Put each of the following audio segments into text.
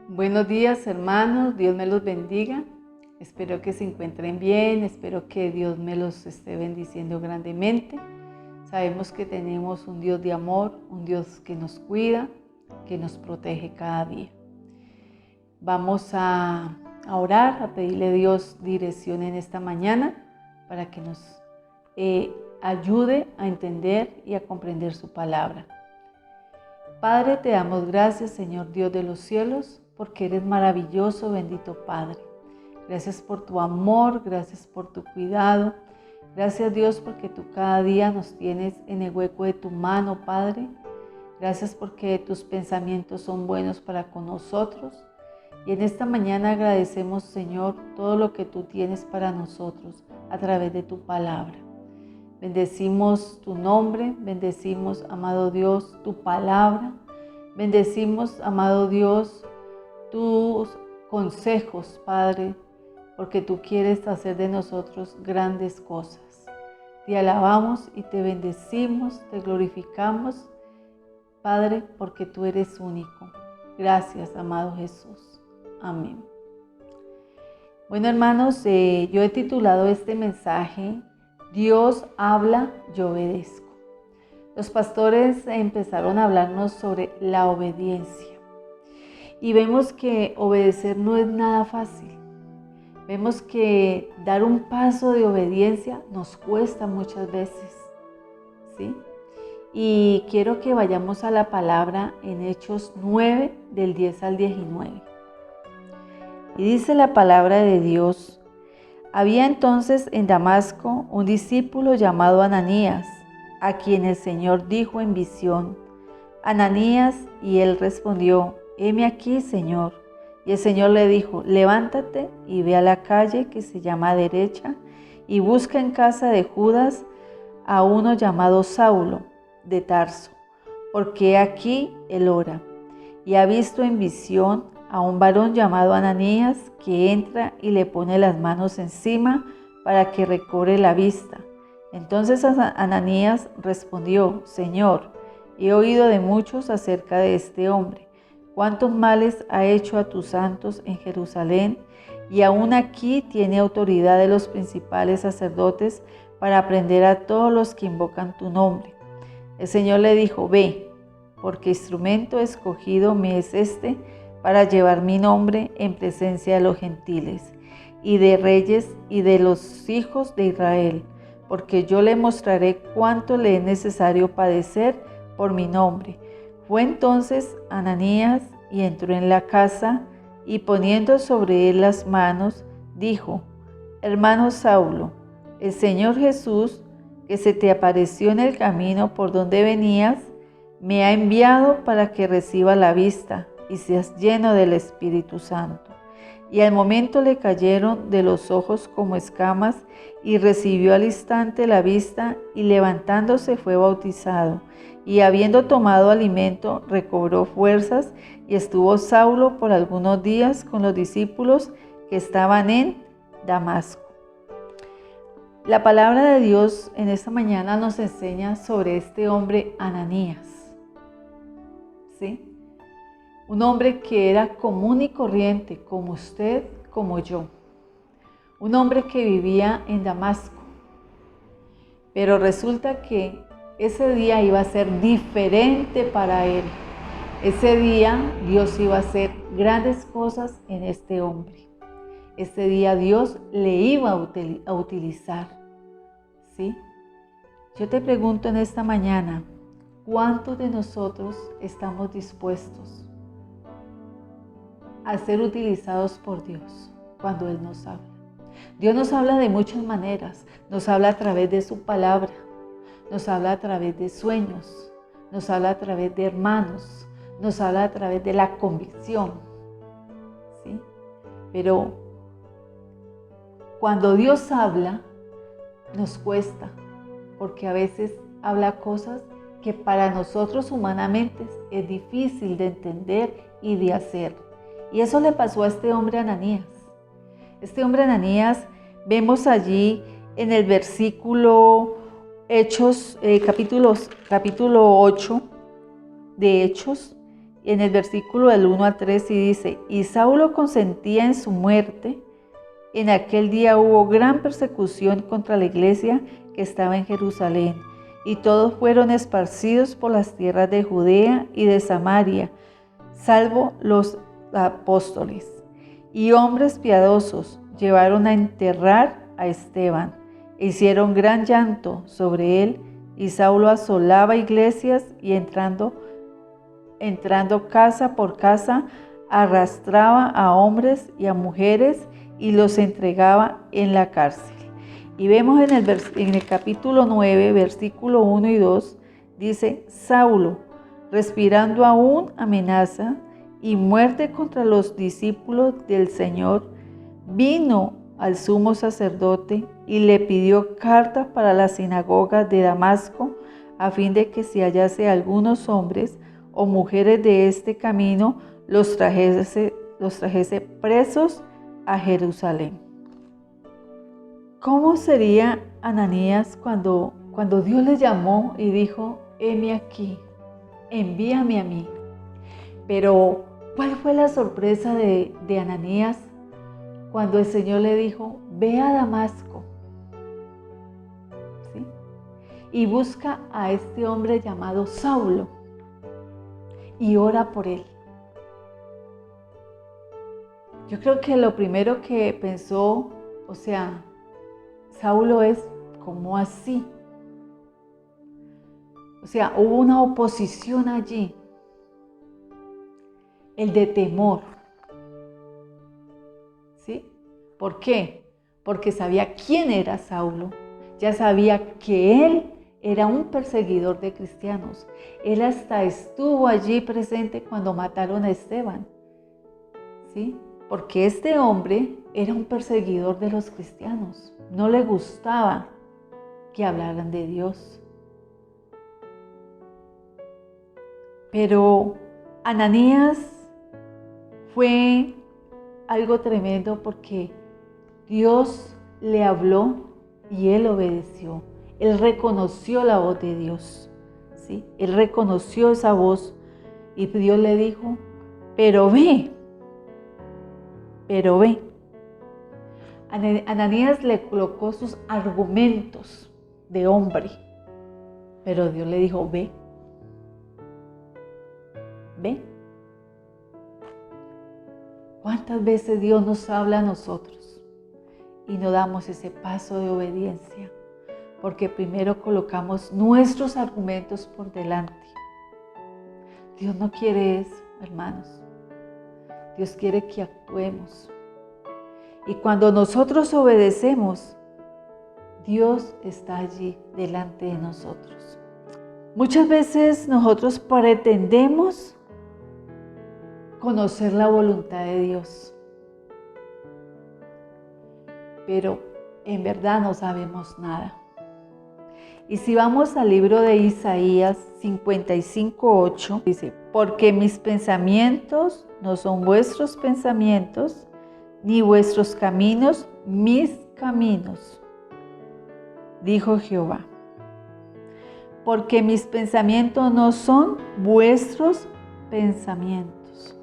Buenos días, hermanos, Dios me los bendiga. Espero que se encuentren bien, espero que Dios me los esté bendiciendo grandemente. Sabemos que tenemos un Dios de amor, un Dios que nos cuida, que nos protege cada día. Vamos a orar, a pedirle a Dios dirección en esta mañana para que nos ayude a entender y a comprender su palabra. Padre, te damos gracias, Señor Dios de los cielos, porque eres maravilloso, bendito Padre. Gracias por tu amor, gracias por tu cuidado. Gracias, Dios, porque tú cada día nos tienes en el hueco de tu mano, Padre. Gracias porque tus pensamientos son buenos para con nosotros. Y en esta mañana agradecemos, Señor, todo lo que tú tienes para nosotros a través de tu palabra. Bendecimos tu nombre, bendecimos, amado Dios, tu palabra. Bendecimos, amado Dios, tus consejos, Padre, porque tú quieres hacer de nosotros grandes cosas. Te alabamos y te bendecimos, te glorificamos, Padre, porque tú eres único. Gracias, amado Jesús. Amén. Bueno, hermanos, yo he titulado este mensaje, Dios habla, yo obedezco. Los pastores empezaron a hablarnos sobre la obediencia. Y vemos que obedecer no es nada fácil. Vemos que dar un paso de obediencia nos cuesta muchas veces, ¿sí? Y quiero que vayamos a la palabra en Hechos 9, del 10 al 19. Y dice la palabra de Dios: había entonces en Damasco un discípulo llamado Ananías, a quien el Señor dijo en visión: Ananías, y él respondió: heme aquí, Señor. Y el Señor le dijo: levántate y ve a la calle que se llama Derecha y busca en casa de Judas a uno llamado Saulo de Tarso, porque aquí él ora. Y ha visto en visión a un varón llamado Ananías que entra y le pone las manos encima para que recobre la vista. Entonces Ananías respondió: Señor, he oído de muchos acerca de este hombre, cuántos males ha hecho a tus santos en Jerusalén, y aún aquí tiene autoridad de los principales sacerdotes para prender a todos los que invocan tu nombre. El Señor le dijo: ve, porque instrumento escogido me es este para llevar mi nombre en presencia de los gentiles y de reyes y de los hijos de Israel, porque yo le mostraré cuánto le es necesario padecer por mi nombre. Fue entonces Ananías y entró en la casa, y poniendo sobre él las manos, dijo: hermano Saulo, el Señor Jesús, que se te apareció en el camino por donde venías, me ha enviado para que reciba la vista y seas lleno del Espíritu Santo. Y al momento le cayeron de los ojos como escamas, y recibió al instante la vista, y levantándose fue bautizado. Y habiendo tomado alimento, recobró fuerzas, y estuvo Saulo por algunos días con los discípulos que estaban en Damasco. La palabra de Dios en esta mañana nos enseña sobre este hombre Ananías, ¿sí? Un hombre que era común y corriente, como usted, como yo. Un hombre que vivía en Damasco. Pero resulta que ese día iba a ser diferente para él. Ese día Dios iba a hacer grandes cosas en este hombre. Ese día Dios le iba a utilizar, ¿sí? Yo te pregunto en esta mañana, ¿cuántos de nosotros estamos dispuestos a ser utilizados por Dios cuando Él nos habla? Dios nos habla de muchas maneras. Nos habla a través de su palabra, nos habla a través de sueños, nos habla a través de hermanos, nos habla a través de la convicción, ¿sí? Pero cuando Dios habla, nos cuesta, porque a veces habla cosas que para nosotros humanamente es difícil de entender y de hacer. Y eso le pasó a este hombre Ananías. Este hombre Ananías, vemos allí en el versículo Hechos, capítulo 8 de Hechos, en el versículo del 1 al 3 y dice: y Saulo consentía en su muerte. En aquel día hubo gran persecución contra la iglesia que estaba en Jerusalén, y todos fueron esparcidos por las tierras de Judea y de Samaria, salvo los apóstoles. Y hombres piadosos llevaron a enterrar a Esteban, e hicieron gran llanto sobre él, y Saulo asolaba iglesias y entrando casa por casa, arrastraba a hombres y a mujeres y los entregaba en la cárcel. Y vemos en el capítulo 9, versículo 1 y 2, dice: Saulo, respirando aún amenaza y muerte contra los discípulos del Señor, vino al sumo sacerdote y le pidió carta para la sinagoga de Damasco, a fin de que si hallase algunos hombres o mujeres de este camino, los trajese presos a Jerusalén. ¿Cómo sería Ananías cuando Dios le llamó y dijo: heme aquí, envíame a mí? Pero ¿cuál fue la sorpresa de Ananías cuando el Señor le dijo: ve a Damasco, ¿sí? Y busca a este hombre llamado Saulo y ora por él? Yo creo que lo primero que pensó, Saulo es: ¿cómo así? Hubo una oposición allí, el de temor, ¿sí? ¿Por qué? Porque sabía quién era Saulo, ya sabía que él era un perseguidor de cristianos. Él hasta estuvo allí presente cuando mataron a Esteban, ¿sí? Porque este hombre era un perseguidor de los cristianos. No le gustaba que hablaran de Dios. Pero Ananías fue algo tremendo porque Dios le habló y él obedeció. Él reconoció la voz de Dios, ¿sí? Él reconoció esa voz y Dios le dijo: pero ve. Ananías le colocó sus argumentos de hombre, pero Dios le dijo: ve. ¿Cuántas veces Dios nos habla a nosotros y no damos ese paso de obediencia? Porque primero colocamos nuestros argumentos por delante. Dios no quiere eso, hermanos. Dios quiere que actuemos. Y cuando nosotros obedecemos, Dios está allí delante de nosotros. Muchas veces nosotros pretendemos conocer la voluntad de Dios, pero en verdad no sabemos nada. Y si vamos al libro de Isaías 55:8, dice: porque mis pensamientos no son vuestros pensamientos, ni vuestros caminos mis caminos, dijo Jehová. Porque mis pensamientos no son vuestros pensamientos.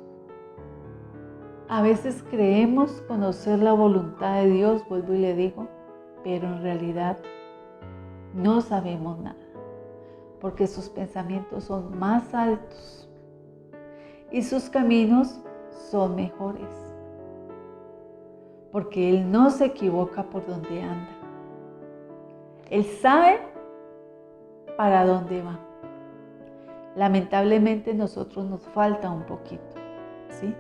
A veces creemos conocer la voluntad de Dios, vuelvo y le digo, pero en realidad no sabemos nada, porque sus pensamientos son más altos y sus caminos son mejores, porque Él no se equivoca por donde anda. Él sabe para dónde va. Lamentablemente nosotros nos falta un poquito, ¿sí?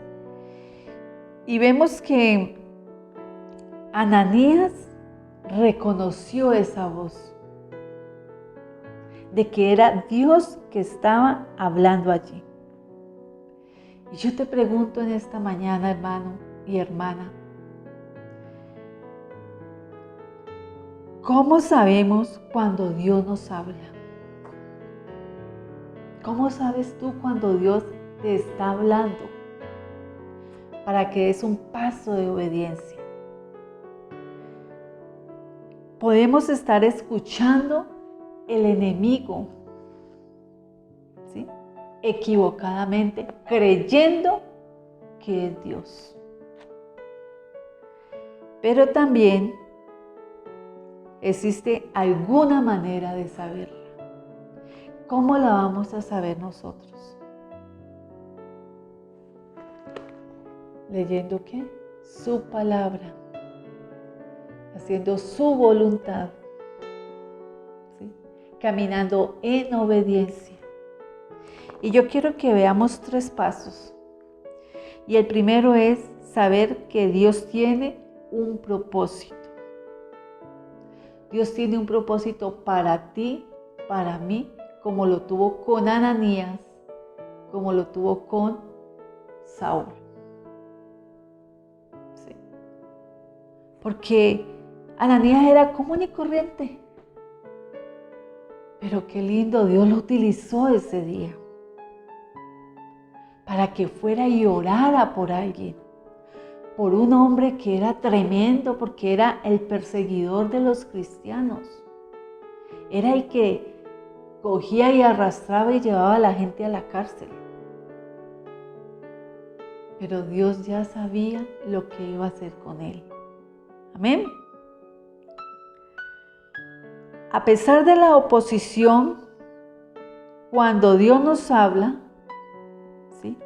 Y vemos que Ananías reconoció esa voz, de que era Dios que estaba hablando allí. Y yo te pregunto en esta mañana, hermano y hermana, ¿cómo sabemos cuando Dios nos habla? ¿Cómo sabes tú cuando Dios te está hablando para que des un paso de obediencia? Podemos estar escuchando el enemigo, ¿sí? equivocadamente, creyendo que es Dios. Pero también existe alguna manera de saberla. ¿Cómo la vamos a saber nosotros? ¿Leyendo qué? Su palabra, haciendo su voluntad, ¿sí? Caminando en obediencia. Y yo quiero que veamos 3 pasos. Y el primero es saber que Dios tiene un propósito. Dios tiene un propósito para ti, para mí, como lo tuvo con Ananías, como lo tuvo con Saúl. Sí. Porque Ananías era común y corriente. Pero qué lindo, Dios lo utilizó ese día para que fuera y orara por alguien, por un hombre que era tremendo, porque era el perseguidor de los cristianos. Era el que cogía y arrastraba y llevaba a la gente a la cárcel. Pero Dios ya sabía lo que iba a hacer con él. Amén. A pesar de la oposición, cuando Dios nos habla, ¿sí?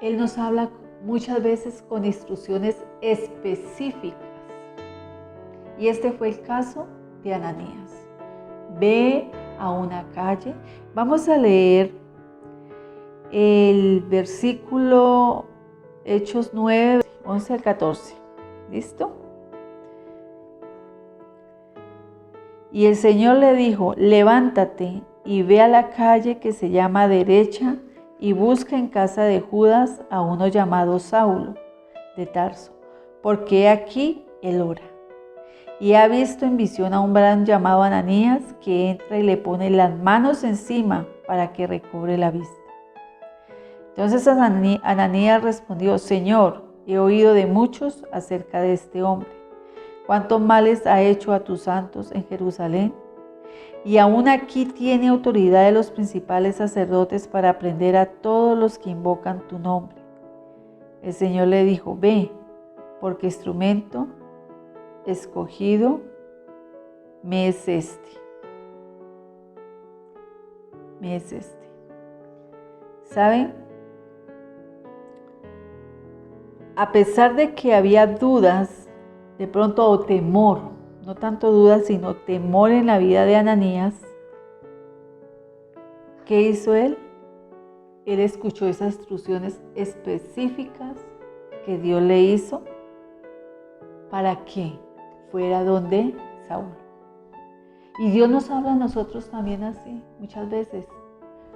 Él nos habla muchas veces con instrucciones específicas. Y este fue el caso de Ananías. Ve a una calle. Vamos a leer el versículo Hechos 9, 11 al 14. ¿Listo? Y el Señor le dijo, levántate y ve a la calle que se llama Derecha y busca en casa de Judas a uno llamado Saulo de Tarso, porque aquí él ora. Y ha visto en visión a un varón llamado Ananías que entra y le pone las manos encima para que recobre la vista. Entonces Ananías respondió, Señor, he oído de muchos acerca de este hombre, cuántos males ha hecho a tus santos en Jerusalén. Y aún aquí tiene autoridad de los principales sacerdotes para prender a todos los que invocan tu nombre. El Señor le dijo, ve, porque instrumento escogido me es este. Me es este. ¿Saben? A pesar de que había dudas, de pronto, o temor, no tanto dudas, sino temor en la vida de Ananías, ¿qué hizo él? Él escuchó esas instrucciones específicas que Dios le hizo para que fuera donde Saúl. Y Dios nos habla a nosotros también así, muchas veces,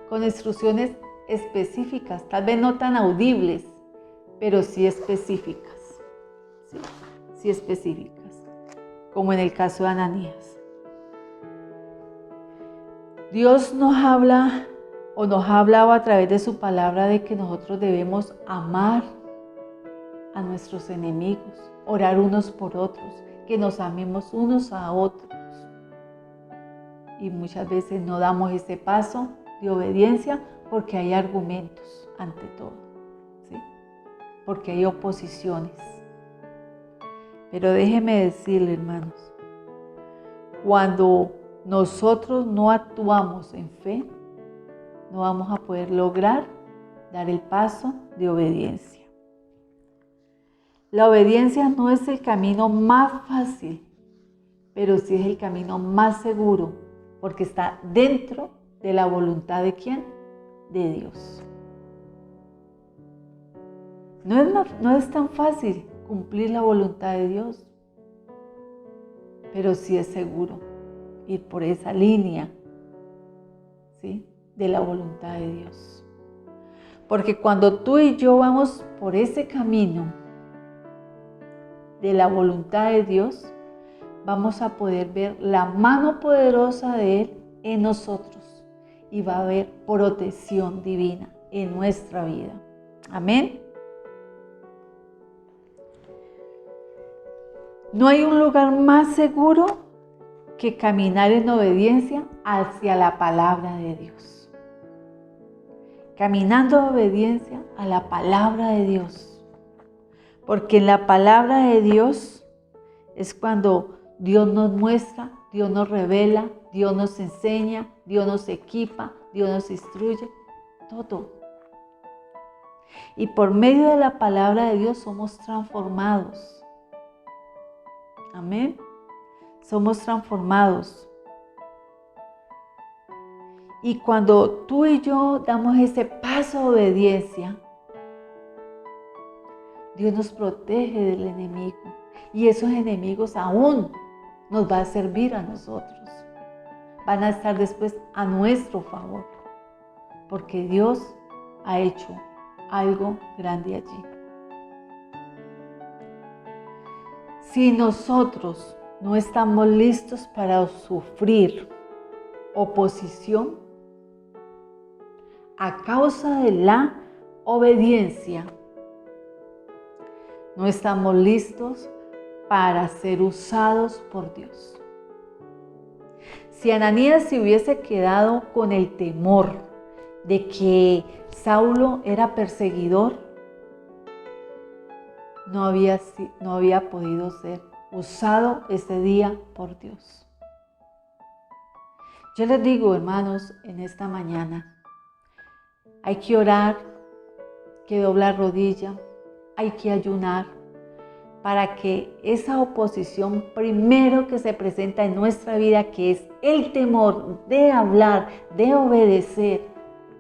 con instrucciones específicas, tal vez no tan audibles, pero sí específicas. Sí específicas, como en el caso de Ananías. Dios nos habla o nos ha hablado a través de su palabra de que nosotros debemos amar a nuestros enemigos, orar unos por otros, que nos amemos unos a otros. Y muchas veces no damos ese paso de obediencia porque hay argumentos ante todo, ¿sí? Porque hay oposiciones. Pero déjeme decirle, hermanos, cuando nosotros no actuamos en fe, no vamos a poder lograr dar el paso de obediencia. La obediencia no es el camino más fácil, pero sí es el camino más seguro, porque está dentro de la voluntad ¿de quién? De Dios. No es tan fácil cumplir la voluntad de Dios, pero sí es seguro ir por esa línea, ¿sí? De la voluntad de Dios. Porque cuando tú y yo vamos por ese camino de la voluntad de Dios, vamos a poder ver la mano poderosa de Él en nosotros y va a haber protección divina en nuestra vida. Amén. No hay un lugar más seguro que caminar en obediencia hacia la palabra de Dios. caminando en obediencia a la palabra de Dios. Porque en la palabra de Dios es cuando Dios nos muestra, Dios nos revela, Dios nos enseña, Dios nos equipa, Dios nos instruye, todo. Y por medio de la palabra de Dios somos transformados. Amén. Somos transformados. Y cuando tú y yo damos ese paso de obediencia, Dios nos protege del enemigo. Y esos enemigos aún nos va a servir a nosotros. Van a estar después a nuestro favor. Porque Dios ha hecho algo grande allí. Si nosotros no estamos listos para sufrir oposición a causa de la obediencia, no estamos listos para ser usados por Dios. Si Ananías se hubiese quedado con el temor de que Saulo era perseguidor, no había podido ser usado ese día por Dios. Yo les digo, hermanos, en esta mañana, hay que orar, hay que doblar rodilla, hay que ayunar para que esa oposición primero que se presenta en nuestra vida, que es el temor de hablar, de obedecer,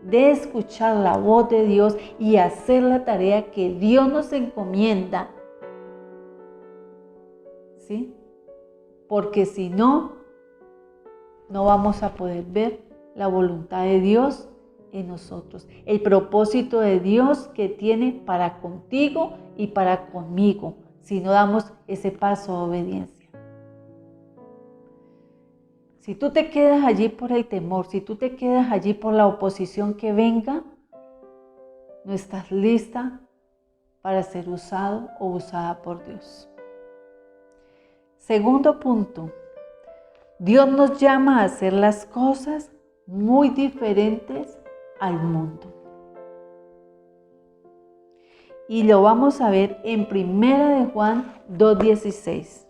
de escuchar la voz de Dios y hacer la tarea que Dios nos encomienda, ¿sí? Porque si no, no vamos a poder ver la voluntad de Dios en nosotros, el propósito de Dios que tiene para contigo y para conmigo, si no damos ese paso de obediencia. Si tú te quedas allí por el temor, si tú te quedas allí por la oposición que venga, no estás lista para ser usado o usada por Dios. Segundo punto, Dios nos llama a hacer las cosas muy diferentes al mundo. Y lo vamos a ver en 1 de Juan 2:16.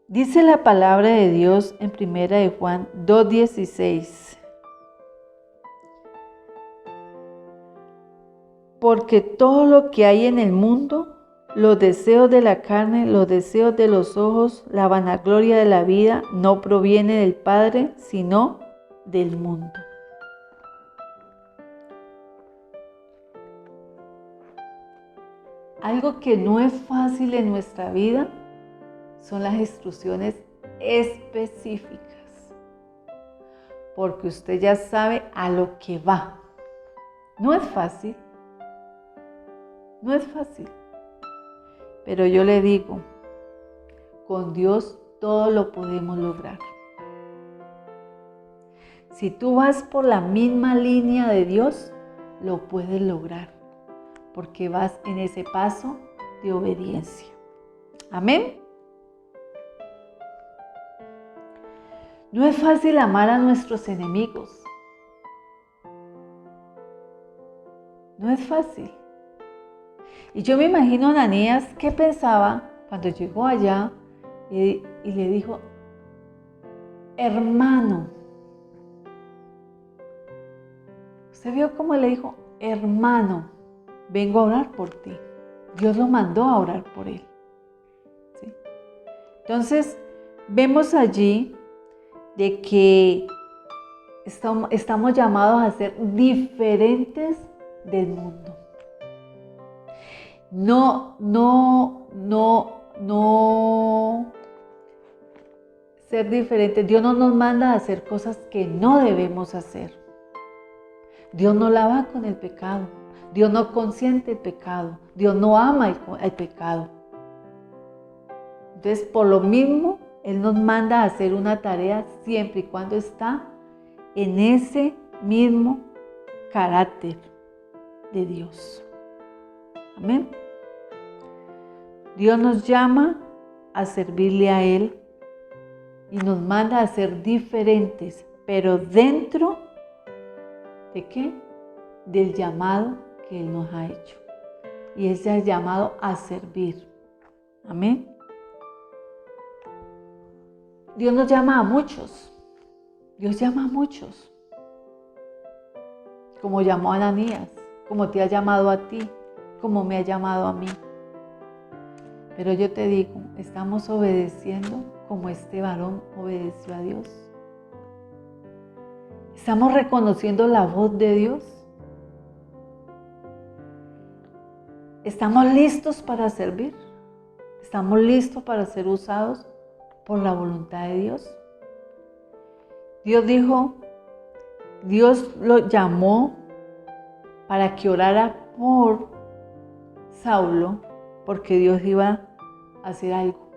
Dice la palabra de Dios en 1 de Juan 2:16. Porque todo lo que hay en el mundo, los deseos de la carne, los deseos de los ojos, la vanagloria de la vida, no proviene del Padre, sino del mundo. Algo que no es fácil en nuestra vida son las instrucciones específicas, porque usted ya sabe a lo que va. No es fácil, no es fácil, pero yo le digo, con Dios todo lo podemos lograr. Si tú vas por la misma línea de Dios, lo puedes lograr, porque vas en ese paso de obediencia. Amén. No es fácil amar a nuestros enemigos. No es fácil. Y yo me imagino a Ananías qué pensaba cuando llegó allá y le dijo, hermano. ¿Usted vio cómo le dijo, hermano, vengo a orar por ti? Dios lo mandó a orar por él. ¿Sí? Entonces, vemos allí de que estamos llamados a ser diferentes del mundo. No ser diferentes. Dios no nos manda a hacer cosas que no debemos hacer. Dios no la va con el pecado. Dios no consiente el pecado. Dios no ama el pecado. Entonces, por lo mismo, Él nos manda a hacer una tarea siempre y cuando está en ese mismo carácter de Dios. Amén. Dios nos llama a servirle a Él y nos manda a ser diferentes pero dentro ¿de qué? Del llamado que Él nos ha hecho. Y ese es el llamado a servir. Amén. Dios nos llama a muchos. Dios llama a muchos. Como llamó a Ananías, como te ha llamado a ti, como me ha llamado a mí. Pero yo te digo, ¿estamos obedeciendo como este varón obedeció a Dios? ¿Estamos reconociendo la voz de Dios? ¿Estamos listos para servir? ¿Estamos listos para ser usados por la voluntad de Dios? Dios lo llamó para que orara por Saulo, porque Dios iba a hacer algo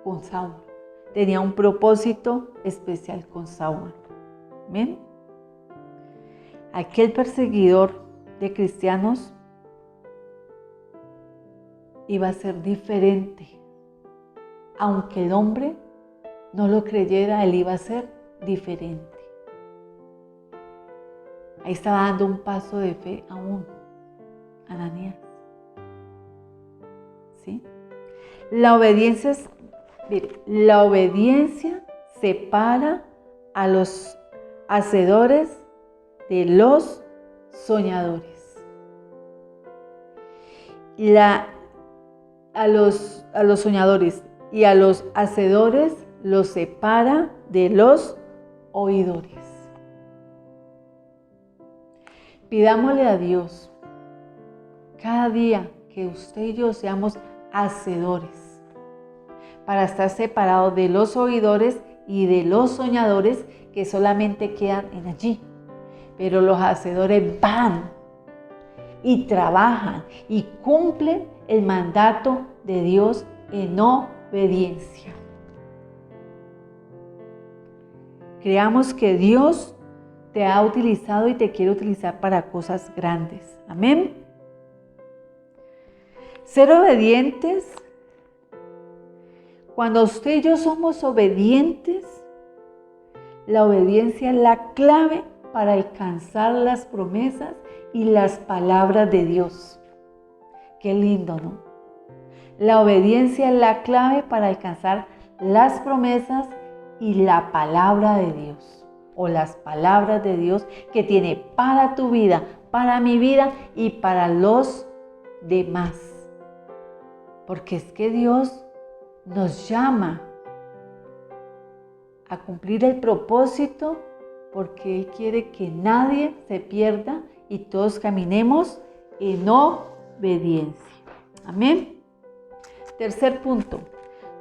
con Saulo. Tenía un propósito especial con Saulo. ¿Bien? Aquel perseguidor de cristianos iba a ser diferente. Aunque el hombre no lo creyera, él iba a ser diferente. Ahí estaba dando un paso de fe aún, Ananías. ¿Sí? La obediencia separa a los hacedores de los soñadores. A los soñadores y a los hacedores los separa de los oidores. Pidámosle a Dios cada día que usted y yo seamos hacedores para estar separados de los oidores y de los soñadores que solamente quedan en allí. Pero los hacedores van y trabajan y cumplen el mandato de Dios en obediencia. Creamos que Dios te ha utilizado y te quiere utilizar para cosas grandes. Amén. Ser obedientes. Cuando usted y yo somos obedientes, la obediencia es la clave para alcanzar las promesas y las palabras de Dios. Qué lindo, ¿no? La obediencia es la clave para alcanzar las promesas y la palabra de Dios, o las palabras de Dios que tiene para tu vida, para mi vida y para los demás. Porque es que Dios nos llama a cumplir el propósito, porque Él quiere que nadie se pierda y todos caminemos en obediencia. Amén. Tercer punto.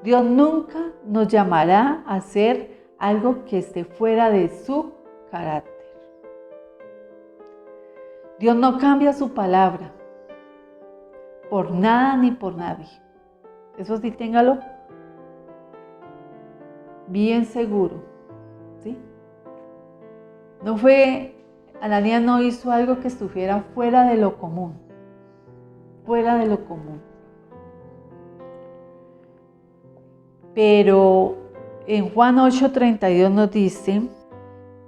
Dios nunca nos llamará a hacer algo que esté fuera de su carácter. Dios no cambia su palabra por nada ni por nadie. Eso sí, téngalo bien seguro. ¿Sí? Ananías no hizo algo que estuviera fuera de lo común. Fuera de lo común. Pero en Juan 8:32 nos dice: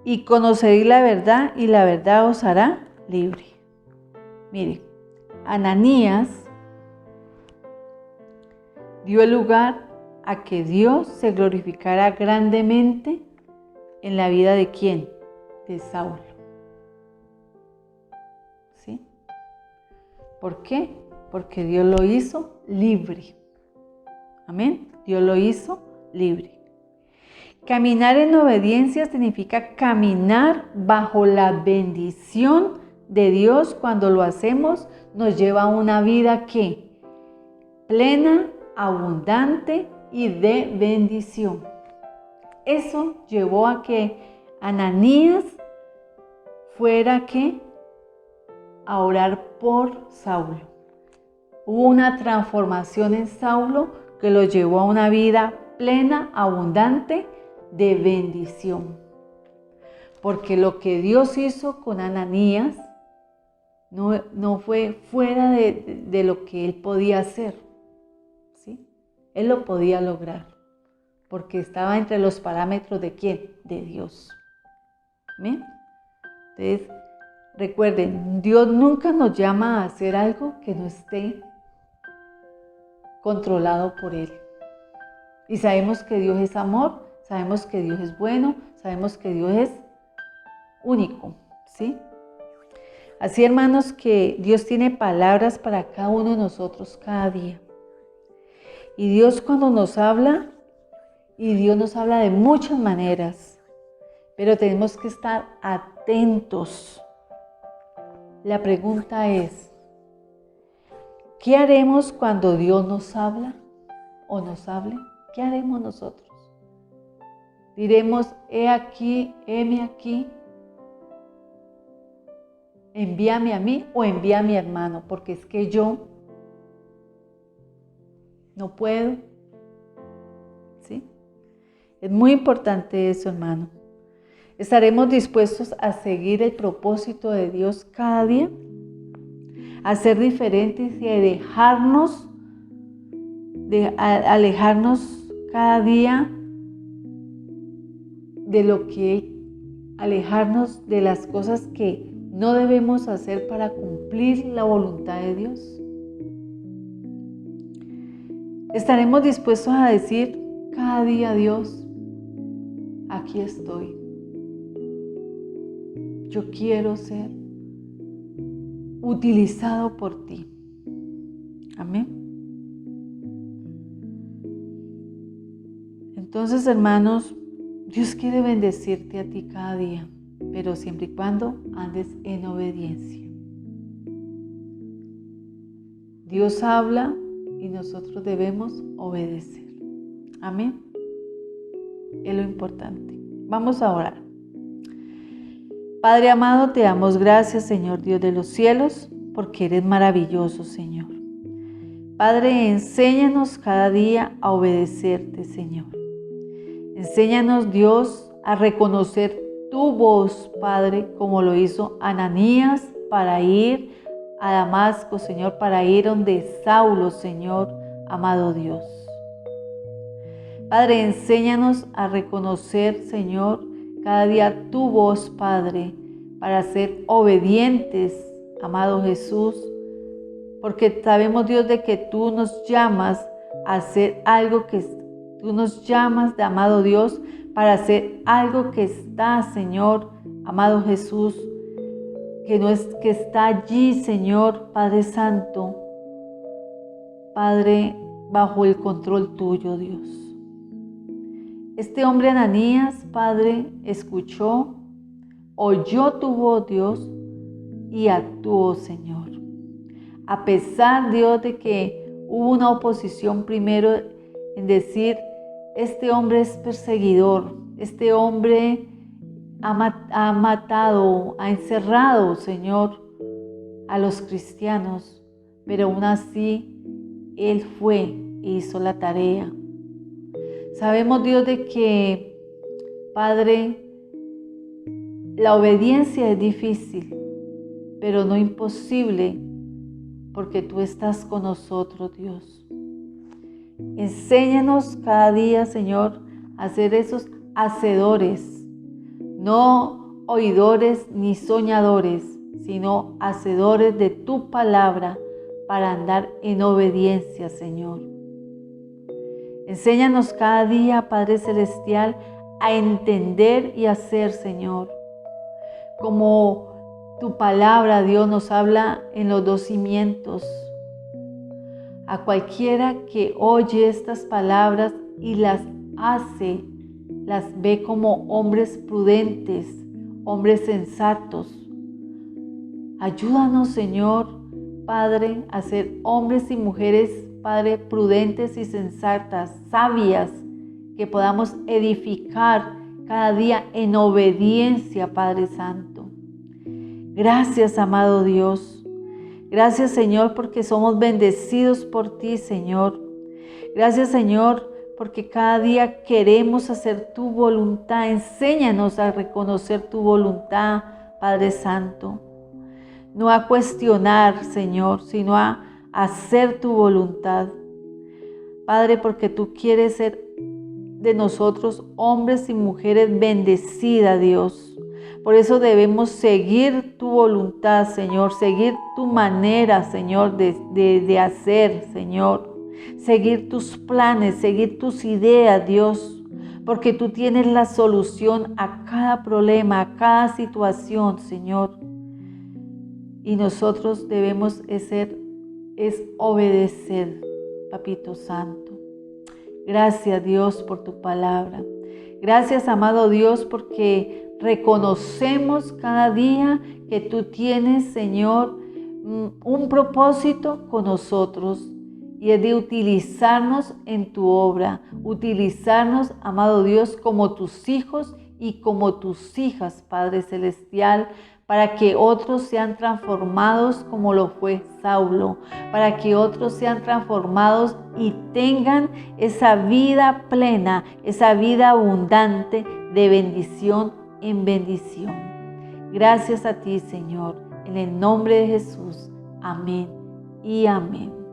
y conoceréis la verdad, y la verdad os hará libre. Mire, Ananías dio el lugar a que Dios se glorificara grandemente en la vida de ¿quién? De Saulo. ¿Sí? ¿Por qué? Porque Dios lo hizo libre. Amén. Dios lo hizo libre. Caminar en obediencia significa caminar bajo la bendición de Dios. Cuando lo hacemos, nos lleva a una vida que plena, abundante y de bendición. Eso llevó a que Ananías fuera a orar por Saulo. Hubo una transformación en Saulo que lo llevó a una vida plena, abundante, de bendición. Porque lo que Dios hizo con Ananías no fue fuera de lo que él podía hacer. ¿Sí? Él lo podía lograr. Porque estaba entre los parámetros de ¿quién? De Dios. ¿Amén? Entonces, recuerden, Dios nunca nos llama a hacer algo que no esté controlado por Él. Y sabemos que Dios es amor, sabemos que Dios es bueno, sabemos que Dios es único, ¿sí? Así, hermanos, que Dios tiene palabras para cada uno de nosotros cada día. Y Dios cuando nos habla, y Dios nos habla de muchas maneras, pero tenemos que estar atentos. La pregunta es, ¿qué haremos cuando Dios nos habla o nos hable? ¿Qué haremos nosotros? Diremos, he aquí, heme aquí, envíame a mí o envía a mi hermano, porque es que yo no puedo. ¿Sí? Es muy importante eso, hermano. ¿Estaremos dispuestos a seguir el propósito de Dios cada día? A ser diferentes y a alejarnos cada día de lo que alejarnos de las cosas que no debemos hacer para cumplir la voluntad de Dios. ¿Estaremos dispuestos a decir cada día a Dios, aquí estoy? Yo quiero ser utilizado por ti. Amén. Entonces, hermanos, Dios quiere bendecirte a ti cada día, pero siempre y cuando andes en obediencia. Dios habla y nosotros debemos obedecer. Amén. Es lo importante. Vamos a orar. Padre amado, te damos gracias, Señor Dios de los cielos, porque eres maravilloso, Señor. Padre, enséñanos cada día a obedecerte, Señor. Enséñanos, Dios, a reconocer tu voz, Padre, como lo hizo Ananías para ir a Damasco, Señor, para ir donde Saulo, Señor, amado Dios. Padre, enséñanos a reconocer, Señor, cada día tu voz, Padre, para ser obedientes, amado Jesús, porque sabemos, Dios, de que tú nos llamas a hacer algo que tú nos llamas, de amado Dios, para hacer algo que está, Señor, amado Jesús, que está allí, Señor, Padre Santo, Padre, bajo el control tuyo, Dios. Este hombre Ananías, Padre, escuchó, oyó tu voz, Dios, y actuó, Señor. A pesar, Dios, de que hubo una oposición primero en decir, este hombre es perseguidor, este hombre ha matado, ha encerrado, Señor, a los cristianos, pero aún así Él fue e hizo la tarea. Sabemos, Dios, de que, Padre, la obediencia es difícil, pero no imposible, porque tú estás con nosotros, Dios. Enséñanos cada día, Señor, a ser esos hacedores, no oidores ni soñadores, sino hacedores de tu palabra para andar en obediencia, Señor. Enséñanos cada día, Padre Celestial, a entender y hacer, Señor, como tu palabra, Dios, nos habla en los 2 cimientos. A cualquiera que oye estas palabras y las hace, las ve como hombres prudentes, hombres sensatos. Ayúdanos, Señor, Padre, a ser hombres y mujeres, Padre, prudentes y sensatas, sabias, que podamos edificar cada día en obediencia, Padre Santo. Gracias, amado Dios. Gracias, Señor, porque somos bendecidos por ti, Señor. Gracias, Señor, porque cada día queremos hacer tu voluntad. Enséñanos a reconocer tu voluntad, Padre Santo. No a cuestionar, Señor, sino a hacer tu voluntad. Padre, porque tú quieres ser de nosotros hombres y mujeres bendecidas, Dios. Por eso debemos seguir tu voluntad, Señor, seguir tu manera, Señor, de hacer, Señor. Seguir tus planes, seguir tus ideas, Dios, porque tú tienes la solución a cada problema, a cada situación, Señor. Y nosotros debemos obedecer, Papito Santo. Gracias, Dios, por tu palabra. Gracias, amado Dios, porque reconocemos cada día que tú tienes, Señor, un propósito con nosotros, y es de utilizarnos en tu obra, utilizarnos, amado Dios, como tus hijos y como tus hijas, Padre Celestial, para que otros sean transformados como lo fue Saulo, para que otros sean transformados y tengan esa vida plena, esa vida abundante de bendición en bendición. Gracias a ti, Señor, en el nombre de Jesús. Amén y amén.